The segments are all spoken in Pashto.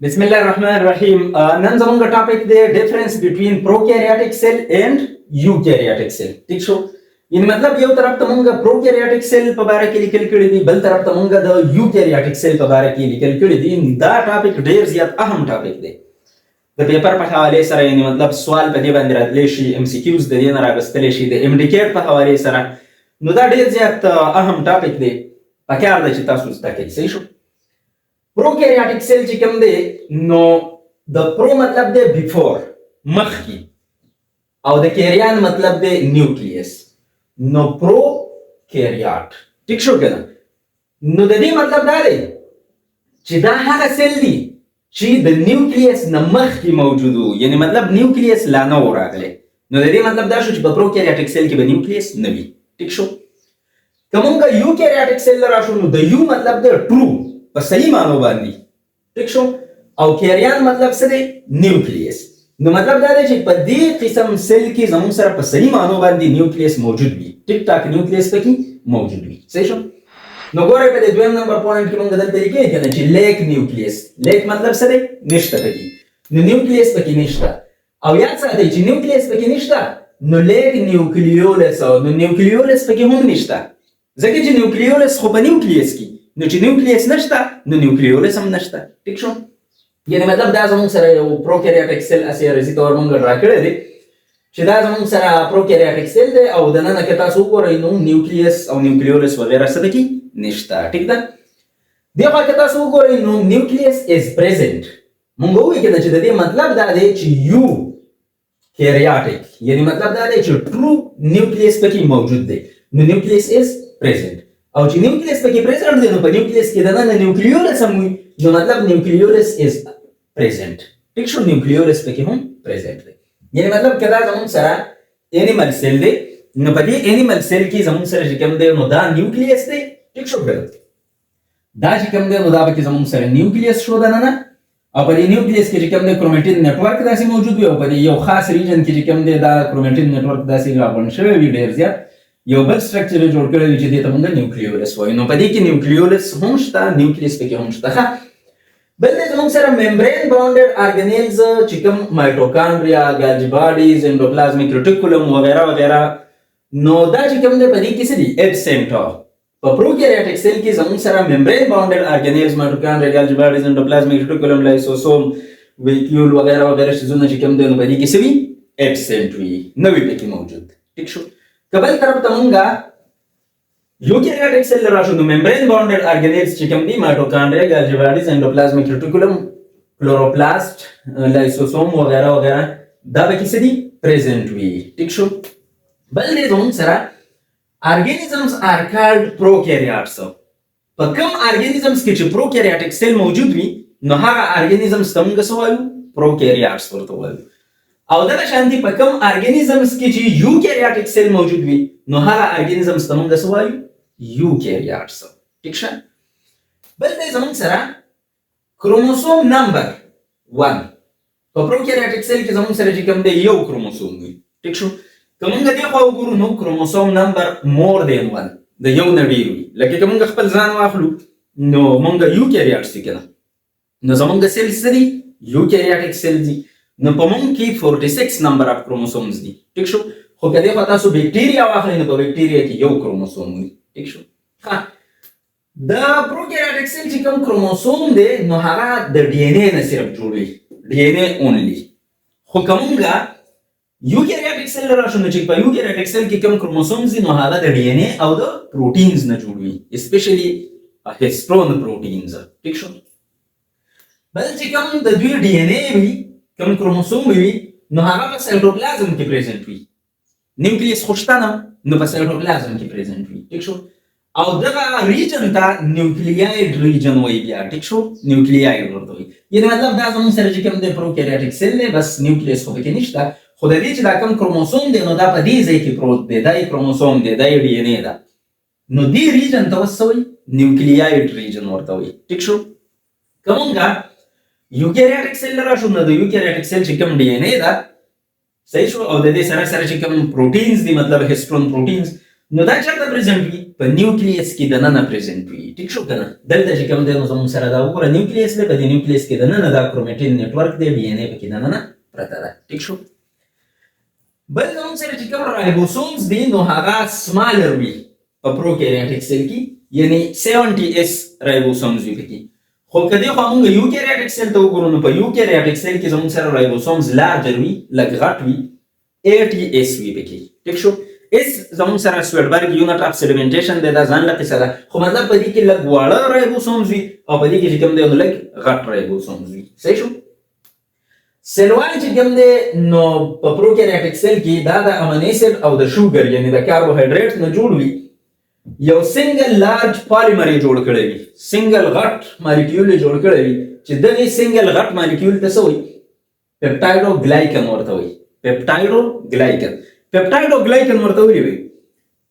بسم الله الرحمن الرحیم. نن زموږ ټاپک دی ډیفرنس بټوین پروکاریوټیک سیل اینڈ یوکاریوټیک سیل. ٹھیک شو؟ یعنی مطلب یو طرف ته مونږ پروکاریوټیک سیل په اړه کې لیکل کړي دي، بل طرف ته مونږ د یوکاریوټیک سیل په اړه کې لیکل کړي دي. دا ټاپک ډیر زیات اهم ټاپک دی. د پیپر په حواله سره یعنی مطلب سوال په دې باندې راتلی شي، ام سی کیوز د دې نه راغستلی شي د ام ډي کیټ په حواله سره. نو دا ډیر زیات اهم ټاپک دی، پکار دی چې تاسو زده کړئ. صحیح شو؟ پروکاریوټیک سیل چې کوم دی نو د پرو مطلب دی بیفور، مخکې، او د کیریان مطلب دی نیوکلیس. نو پروکاریوت. ٹھیک شو کنه؟ نو د دې مطلب دا دی چې دا هغه سیل دی چې د نیوکلیس نه مخکې موجود وو، یعنی مطلب نیوکلیس لا نه و راغلی. نو د دې مطلب دا شو چې په پروکاریوټیک سیل کې به نیوکلیس نه وي. ټیک شو؟ که مونږ یوکاریوټیک سیل راشو نو د یو مطلب دی ټرو په صحیح معنی باندې. ټیک شو؟ او کیریان مطلب څه دی؟ نیوکلیس. نو مطلب دا دی چې په دې قسم سیل کې زموږ سره په صحیح معنی باندې نیوکلیس موجود وي. ټیک ټاک نیوکلیس پکې موجود وي. صحیح شو؟ نو ګورئ په دې دویم نمبر پوینټ کې مونږ دلته لیکي کنه چې لیک نیوکلیس. لیک مطلب څه دی؟ نشته پکې. نو نیوکلیس پکې نشته. او یاد ساتئ چې نیوکلیس پکې نشته نو لیک نیوکلیولس او نو نیوکلیولس پکې هم نشته. ځکه چې نیوکلیولس خو په نیوکلیس کې، نو چې نیوکلیس نشته نو نیوکلیولس هم نشته. ټیک شو؟ یعنی مطلب دا زموږ سره یو پروکاریوټیک سیل اسې رزي تور مونږ ډرا کړی دی چې دا زموږ سره پروکاریوټیک سیل دی او دننه که تاسو وګورئ نو نیوکلیس او نیوکلیولس وغیره څه پکې نشته. ټیک ده؟ دې خوا که تاسو وګورئ نو نیوکلیس از پریزنټ. مونږ ووایو کنه چې د دې مطلب دا دی چې یو کیریوټیک، یعنی مطلب دا دی چې ټرو نیوکلیس پکې موجود دی. نو نیوکلیس از پریزنټ. او چې نیوکلیس پکې پریزنټ دی نو په نیوکلیس کې دننه نیوکلیولس هم وي، نو مطلب نیوکلیولس از پریزنټ. ټیک شو؟ نیوکلیولس پکې هم پریزنټ دی. یعنی مطلب که دا زموږ سره انیمل سیل دی نو په دې انیمل سیل کې زموږ سره چې کوم دی نو دا نیوکلیس دی. ټیک شو؟ دا چې کوم دی نو دا پکې زموږ سره نیوکلیس شو دننه، او په دې نیوکلیس کې چې کوم دی کروماټین نیټورک داسې موجود وي، او په دې یو خاص ریجن کې چې کوم دی دا کروماټین نیټورک داسې راغونډ شوی وي ډېر زیات، یو بل سټرکچر جوړ کړی وي چې دې ته موږ نیوکلیولس وایو. نو په دې کې نیوکلیولس هم شته، نیوکلیس پکې هم شته. بل دی زموږ سره ممبرین باونډډ ارګانیلز چې کوم مایټوکانډریا، ګالجي باډیز، انډوپلازمیک ریټیکولم وغیره وغیره، نو دا چې کوم دی په دې کې څه دي؟ ایبسنټ. په پروکاریوټیک سیل کې زموږ سره ممبرین باونډډ ارګانیلز، مایټوکانډریا، ګالجي باډیز، انډوپلازمیک ریټیکولم، لایسوسوم، ویکیول وغیره وغیره شیزونه چې کوم دی نو په دې کې څه وي؟ ایبسنټ وي، نه وي پکې موجود. ټیک شو؟ که بل طرف ته مونږه یوکاریوټیک سیل راشو نو ممبرین باونډډ ارګانیلز چې کوم دي مایټوکانډریا، ګالجي باډیز، انډوپلازمیک ریټیکولم، کلوروپلاست، لایسوسوم وغیره وغیره دا پکې څه دي؟ پریزنټ وي. ټیک شو؟ بل دی زموږ سره ارګانیزمز آر کالډ پروکاریوټس. په کوم ارګانیزمز کې چې پروکاریوټیک سیل موجود وي نو هغه ارګانیزمز ته مونږ څه وایو؟ پروکاریوټس ورته وایو. او دغه شان دي په کوم ارګانیزمز کې چې یوکاریوټیک سیل موجود وي نو هغه ارګانیزمز ته مونږ څه وایو؟ یوکاریوټس. ټیک شه؟ بل دی زموږ سره کروموسوم نمبر 1. په پروکاریوټیک سیل کې زموږ سره چې کوم دی یو کروموسوم وي. ټیک شو؟ که مونږ دې خوا وګورو نو کروموسوم نمبر مور دین 1، د یو نه ډېر وي. لکه که مونږ خپل ځان واخلو نو مونږ یوکاریوټس دي کنه، نو زمونږ سیل څه دي؟ یوکاریوټیک سیل دي. نو په مونږ کې 46 نمبر اف کروموسومز دي. ټیک شو؟ خو که دې خوا تاسو بیکټیریا واخلئ نو په بیکټیریا کې یو کروموسوم وي. ټیک شو؟ د پروکاریوټیک سیل چې کوم کروموسوم دی نو هغه د ډي ان اے نه صرف جوړ وي، ډي ان اے اونلی. خو که مونږ یوکاریوټیک سیل راشو نو چې په یوکاریوټیک سیل کې کوم کروموسومز دي نو هغه د ډي ان اے او د پروټینز نه جوړ وي، اسپیشلی هیسټون پروټینز. ټیک شو؟ بل چې کوم د دوی ډي ان اے وي، کوم کروموسوم وي نو هغه په سایټوپلازم کې پریزنټ وي. نیوکلیس خو شته نه نو په سایټوپلازم کې پریزنټ وي. ټیک شو؟ او دغه ریجن ته نیوکلیایډ ریجن وایي بیا. ټیک شو؟ نیوکلیایډ ورته وایي. یعنی مطلب دا زموږ سره چې کوم دی پروکاریوټیک سیل دی، بس نیوکلیس خو پکې نشته، خو د دې چې دا کوم کروموسوم دی نو دا په دې ځای کې پروت دی، دا یې کروموسوم دی، دا یې ډي ان اے ده. نو دې ریجن ته اوس څه وایي؟ نیوکلیایډ ریجن ورته وایي. ټیک شو؟ که مونږ یوکاریوټیک سیل راشو نو د یوکاریوټیک سیل چې کوم ډي ان اے ده، صحیح شو، او د دې سره سره چې کوم پروټینز دي مطلب هیسټون پروټینز، نو دا چېرته پریزنټ وي؟ په نیوکلیس کې د ننه پریزنټ وي. ټیک شو کنه. دلته چې کوم دی نو زموږ سره دا وګوره نیوکلیس دی، په دې نیوکلیس کې د ننه دا کروماټین نیټورک دی، ډي ان اے پکې د ننه پرته ده. ټیک شو. بل زموږ سره چې کوم رایبوسومز دي نو هغه سمالر وي په پروکاریوټیک سیل کې، یعنی 70s رایبوسومز وي پکې. خو کدی خو موږ یوکاریوټیک سیل ته وګورو نو په یوکاریوټیک سیل کې زموږ سره رایبوسومز لارجر وي، لږ غټ وي، 80s وي پکې. ټیک شو. اس زموږ سره سویډبرګ یونټ اف سیډیمنټیشن دی، دا ځان له قصه ده، خو مطلب په دې کې لږ واړه رایبوسومز وي او په دې کې چې کوم دی نو لږ غټ رایبوسومز وي. صحیح شو. سیل وال چې کوم دی نو په پروکاریوټیک سیل کې دا د امینو اسید او د شوګر یعنی د کاربوهایډریټ نه جوړ وي، یو سنگل لارج پالیمر جوړ کړی وي، سنگل غټ مالیکول جوړ کړی وي چې دغه سنگل غټ مالیکول ته څه وایي؟ پپټایډو ګلایکن ورته وایي. پپټایډو ګلایکن، پپټایډو ګلایکن ورته وایي.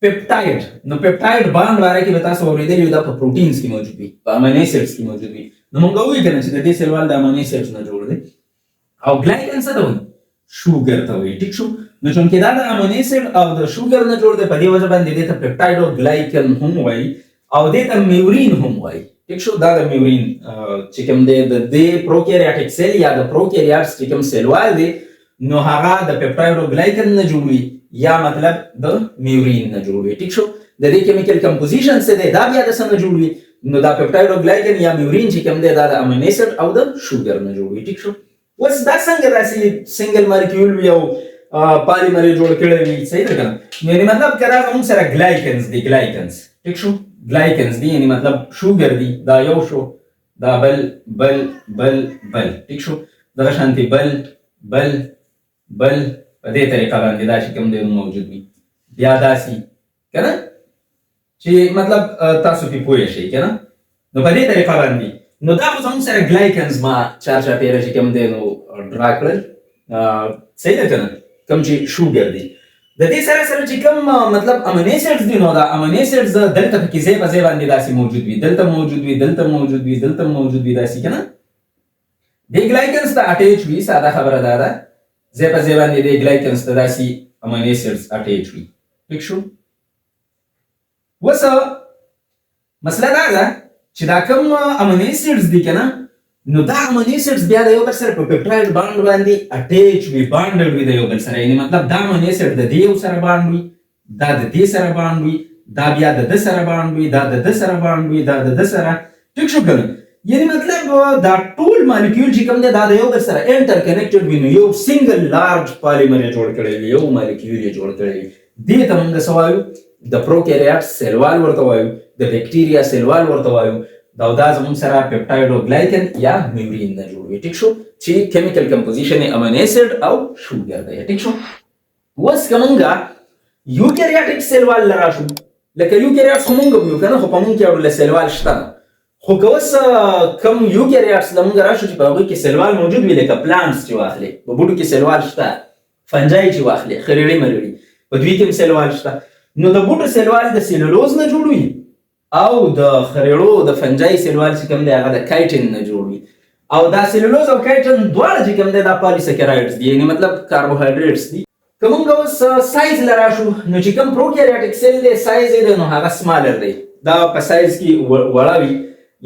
پپټایډ نو پپټایډ باند واره کې به تاسو اورېدلی وي دا په پروټینز کې موجود وي، په امینو اسیډز کې موجود وي. نو موږ وایو کنه چې د دې سیل وال د امینو اسیډز نه جوړ دی او ګلایکن څه ته وایي؟ شوګر ته وایي. ټیک شو. نو چونکې دا د امینو اسید او د شوګر نه جوړ دی په دې وجه باندې دې ته پپټایډو ګلایکن هم وایي او دې ته میورین هم وایي. ټیک شو. دا د میورین چې کوم دی د دې پروکاریوټیک سیل یا د پروکاریوټس چې کوم سیل وال دی نو هغه د پپټایډو ګلایکن نه جوړوي یا مطلب د میورین نه جوړوي. ټیک شو. د دې کیمیکل کمپوزیشن څه دی دا بیا د څه نه جوړوي نو دا پپټایډو ګلایکن یا میورین چې کوم دی دا د امینو اسید او د شوګر نه جوړوي. ټیک شو. اوس دا څنګه داسې سنگل مالیکول وي او پالیمر جوړ کړی وي؟ صحیح ده کنه. نو یعنی مطلب که دا زموږ سره ګلایکنز دي، ګلایکنز. ټیک شو. ګلایکنز دي یعنی مطلب شوګر دي، دا یو شو، دا بل بل بل بل. ټیک شو. دغه شانتي بل بل بل په دې طریقه باندې دا چې کوم دی موجود وي. بیا داسې کنه چې مطلب تاسو پې پوه شئ کنه. نو په دې طریقه باندې نو دا خو زموږ سره ګلایکنز ما چارچاپېره چې کوم دی نو ډرا کړل. صحیح ده کنه. کوم چې شوګر دی د دې سره سره چې کوم مطلب امینو اسیډز دي نو دا امینو اسیډز دلته پکې ځای په ځای باندې داسې موجود وي، دلته موجود وي، دلته موجود وي، دلته موجود وي، داسې کنه. دې ګلایکنز ته اټیچ وي، ساده خبره دا ده ځای په ځای باندې دې ګلایکنز ته داسې امینو اسیډز اټیچ وي. ټیک شو. اوس مسله دا ده چې دا کوم امینو اسیډز دي کنه نو دا امینو اسیډز بیا د یو بل سره په پپټایډ باند باندې اټیچ وي، بانډډ وي د یو بل سره. یعنی مطلب دا امینو اسیډ د دې یو سره باند وي، دا د دې سره باند وي، دا بیا د ده سره باند وي، دا د ده سره باند وي، دا د ده سره. ټیک شو کنه. یعنی مطلب دا ټول مالیکول چې کوم دی دا د یو بل سره انټر کنیکټډ وي نو یو سنگل لارج پالیمر یې جوړ کړی وي، یو مالیکول یې جوړ کړی وي. دې ته موږ څه وایو؟ د پروکاریوټ سیل وال ورته وایو، د بیکټیریا سیل وال ورته وایو. دا زموږ سره پپټایډو ګلایکن یا میورین نه جوړوي. ټیک شو. چې کیمیکل کمپوزیشن یې امینو اسید او شوګر دی. ټیک شو. اوس که موږ یوکاریوټیک سیل وال له راشو، لکه یوکاریوټس خو موږ ویو که نه، خو په موږ کې یو ډله سیل وال شته. خو که اوس کوم یوکاریوټس له موږ راشو چې په هغوی کې سیل وال موجود وي، لکه پلانټس چې واخلې په بوټو کې سیل وال شته، فنجای چې واخلې خریړې مریړې په دوی کې هم سیل وال شته. نو د بوټو سیل وال د سیلولوز نه جوړ وي او د خریړو د فنجای سیل وال چې کوم دی هغه د کایټین نه جوړ وي. او دا سیلولوز او کایټین دواړه چې کوم دی دا پالیسکرایډز دي، یعنی مطلب کاربوهایډریټس دي. که موږ اوس سایز له راشو نو چې کوم پروکاریوټیک سیل دی سایز یې دی نو هغه سمالر دی، دا په سایز کې وړه وي،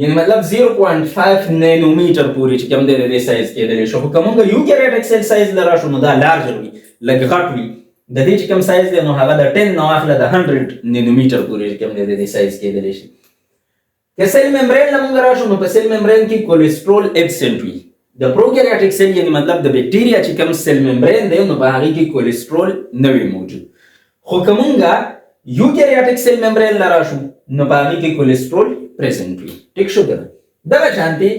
یعنی مطلب 0.5 نینومیټر پورې چې کوم دی د دې سایز کېدلی شو. خو که موږ یوکاریوټیک سیل سایز له راشو نو دا لارجر وي، لږ غټ وي. د دې چې کوم سایز دی نو هغه د 10 نه واخله د 100 نینومیټر پورې چې کوم دی د دې سایز کېدلی شي. که سیل ممبرین له موږ راشو نو په سیل ممبرین کې کولیسټرول ابسنټ وي. د پروکاریوټیک سیل یعنی مطلب د بیکټیریا چې کوم سیل ممبرین دی نو په هغې کې کولیسټرول نه وي موجود. خو که موږ یوکاریوټیک سیل ممبرین له راشو نو په هغې کې کولیسټرول پریزنټ وي. ټیک شو که نه. دغه شانتې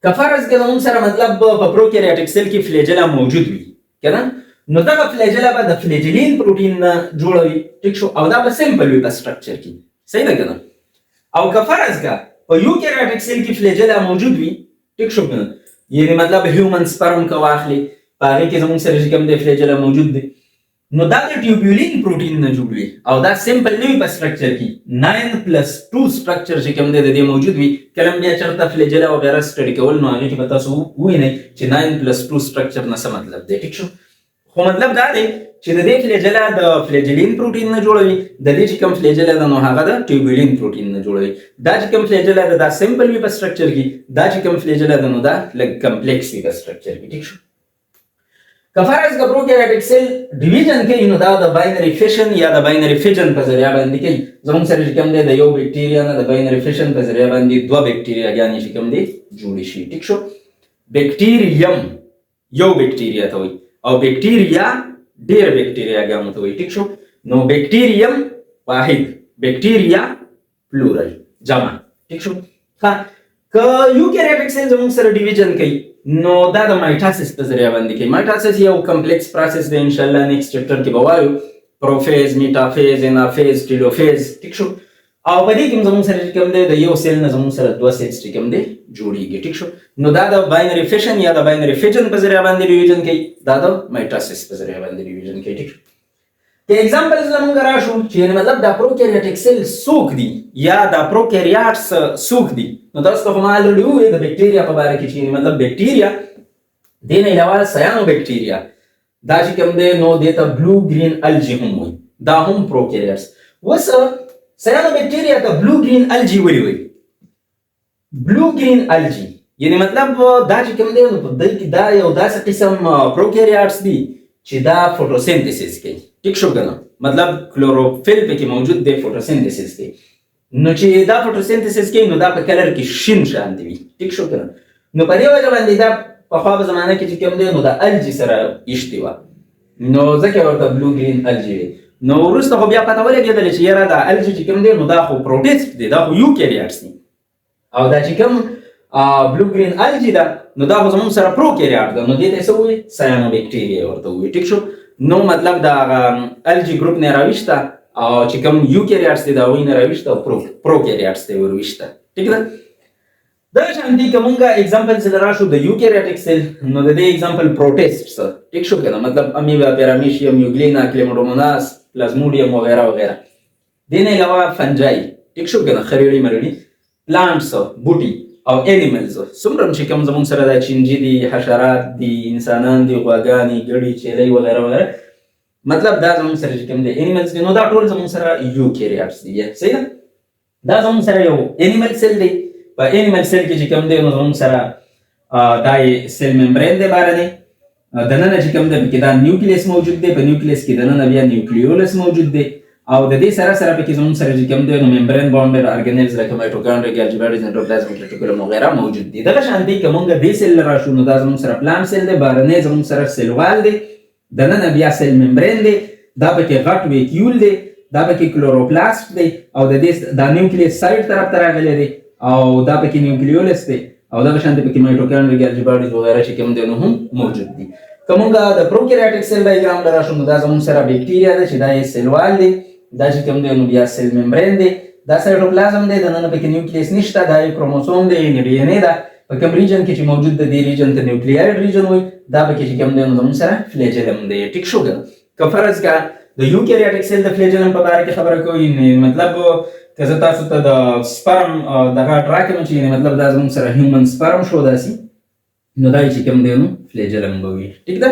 که فرض کړه موږ سره مطلب په پروکاریوټیک سیل کې فلیجلا موجود وي که نه، نو دغه فلیجلا به د فلیجلین پروټین نه جوړه وي. ټیک شو. او دا به سمپل وي په سټرکچر کې. صحیح ده که نه. او که فرض کړه په یوکاریوټیک سیل کې فلیجلا موجود وي، ټیک شو که نه، یعنی مطلب هیومن سپرم که واخلې په هغې کې زموږ سره چې کوم دی فلیجلا موجود دی نو دا د ټیوبیولین پروټین نه جوړ وي او دا سمپل نه وي په سټرکچر کې. 9+2 سټرکچر چې کوم دی د دې موجود وي. کله هم بیا چېرته فلیجلا وغیره سټډي کول نو هغې کې به تاسو ووینئ چې 9+2 سټرکچر نه څه مطلب دی. ټیک شو. خو مطلب دا دی چې د دې فلیجلا د فلیجلین پروټین نه جوړوي، د دې چې کوم فلیجلا ده نو هغه د ټیوبولین پروټین نه جوړوي. دا چې کوم فلیجلا ده دا سمپل وي په سټرکچر کې، دا چې کوم فلیجلا ده نو دا لږ کمپلیکس وي په سټرکچر کې. ٹھیک شو. کفارز کا پروکاریوټیک سیل ډیویژن کوي نو دا د باینری فیشن یا د باینری فیجن په ذریعہ باندې کوي. زموږ سره چې کوم دی د یو بیکټیریا نه د باینری فیشن په ذریعہ باندې دوه بیکټیریاګانې چې کوم دی جوړې شي. ٹھیک شو. بیکټیریم یو بیکټیریا ته وایي او بیکټیریا ډېر بیکټیریاګانو ته وایي. ٹھیک شو. نو بیکټیریم واحد، بیکټیریا پلورل جمع. ٹھیک شو. ها که یوکاریوټیک سیل زموږ سره ډیویژن کوي نو دا د مایټاسس په ذریعہ باندې کوي. مایټاسس یو کمپلیکس پروسس دی، ان شاء الله نیکسټ چپټر کې به وایو. پروفیز، میټافیز، انافیز، ټیلوفیز. ٹھیک شو. او په دې کې زموږ سره کوم دی د یو سیل نه زموږ سره دوه سیلز چې کوم دی جوړیږي. ٹھیک شو. نو دا د باینری فیشن یا د باینری فیجن په ذریعہ باندې ډیویژن کوي، دا د مایټاسس په ذریعہ باندې ډیویژن کوي. ٹھیک شو. که ایگزامپلز لمونږ راشو چې مطلب دا پروکاریوټیک سیل څوک دي یا دا پروکاریوټس څوک دي، نو تاسو ته هم الریډي وویل د بیکټیریا په باره کې چې مطلب بیکټیریا دې نه علاوه سیانو بیکټیریا دا چې کوم دی نو دې ته بلو گرین الجی هم وایي، دا هم پروکاریوټس. اوس سیانو بیکټیریا ته بلو گرین الجی ولې وایي؟ بلو گرین الجی یعنی مطلب دا چې کوم دی نو په دې کې دا یو داسې قسم پروکاریوټس دي چې دا فوټوسنتھسس کوي. ٹھیک شو کنه، مطلب کلوروفیل پکې موجود دی، فوټوسنتھسس کوي. نو چې دا فوټوسنتھسس کوي نو دا په کلر کې شین شانتي وي. ٹھیک شو کنه. نو په دې وجه باندې دا په خوا په زمانه کې چې کوم دی نو دا الجی سره ایشتي وه، نو ځکه ورته بلو گرین الجی وي. نو وروسته خو بیا پته ولګېدله چې یاره دا الجی چې کوم دی نو دا خو پروټیست دی، دا خو یوکاریوټس دي، او دا چې کوم بلو گرین الجی ده نو دا خو زموږ سره پروکاریوټ ده، نو دې ته څه وایي؟ سیانو بیکټیریا ورته وایي. ټیک شو. نو مطلب دا الجی ګروپ نه راویشته او چې کوم یوکاریوټس دي د هغوی نه راویشته او پروکاریوټس ته یې ورویشته. ټیک ده. دا شانتي که مونږ ایگزامپل سره راشو د یوکاریوټیک سیل نو د دې ایگزامپل پروټیسټس. ټیک شو کنه، مطلب امیبا، پیرامیشیم، یوګلینا، کلیمډوموناس، پلازموډیم وغیرہ وغیرہ. دې نه علاوه فنجای. ټیک شو کنه، خریړي مرړي، پلانټس، بوټي او انیملز. څومره چې کوم زموږ سره دا چینجي دي، حشرات دي، انسانان دي، غواګانې، ګړي، چیلۍ وغیرہ وغیرہ، مطلب دا زموږ سره چې کوم دي انیملز دي نو دا ټول زموږ سره یوکاریوټس دي. صحیح ده. دا زموږ سره یو انیمل سیل دی. په انیمل سیل کې چې کوم دی نو زموږ سره دا سیل ممبرین دی بارنې، دننه چې کوم دی پکې دا نیوکلیس موجود دی، په نیوکلیس کې دننه بیا نیوکلیولس موجود دی، او د دې سره سره پکې زموږ سره چې کوم دی نو ممبرین باونډډ ارګانیلز لکه مایټوکانډریا، ګالجي باډیز، اندوپلازم، ریټیکولم وغیرہ موجود دي. دغه شانتي که مونږ دې سیل راشو نو دا زموږ سره پلان سیل دی، بارنې زموږ سره سیل وال دی، دننه بیا سیل ممبرین دی، دا پکې غټ ویکیول دی، دا پکې کلوروپلاست دی، او د دې دا نیوکلیس سایډ طرف ته راغلی دی، او دا پکې نیوکلیولس دی، او دغه شانتي پکې مایټوکانډریا، ګالجي باډیز وغیرہ چې کوم دی نو هم موجود دي. که مونږ د پروکاریوټیک سیل ډایګرام ته راشو نو دا زموږ سره بیکټیریا ده چې دا یې سیل وال دی، دا چې کوم دی نو بیا سیل ممبرین دی، دا سایټوپلازم دی، دننه پکې نیوکلیس نشته، دا یې کروموسوم دی، یعنې ډي ان اے ده. په کوم ریجن کې چې موجود ده دې ریجن ته نیوکلیاید ریجن وایي، دا پکې چې کوم دی نو زموږ سره فلیجلم دی. ټیک شو کنه. که فرض کا د یوکاریوټیک سیل د فلیجلم په باره کې خبره کوي، مطلب که زه تاسو ته د سپرم دغه ډرا کوم چې مطلب دا زموږ سره هیومن سپرم شو داسې، نو دا چې کوم دی نو فلیجلم به وي. ټیک ده.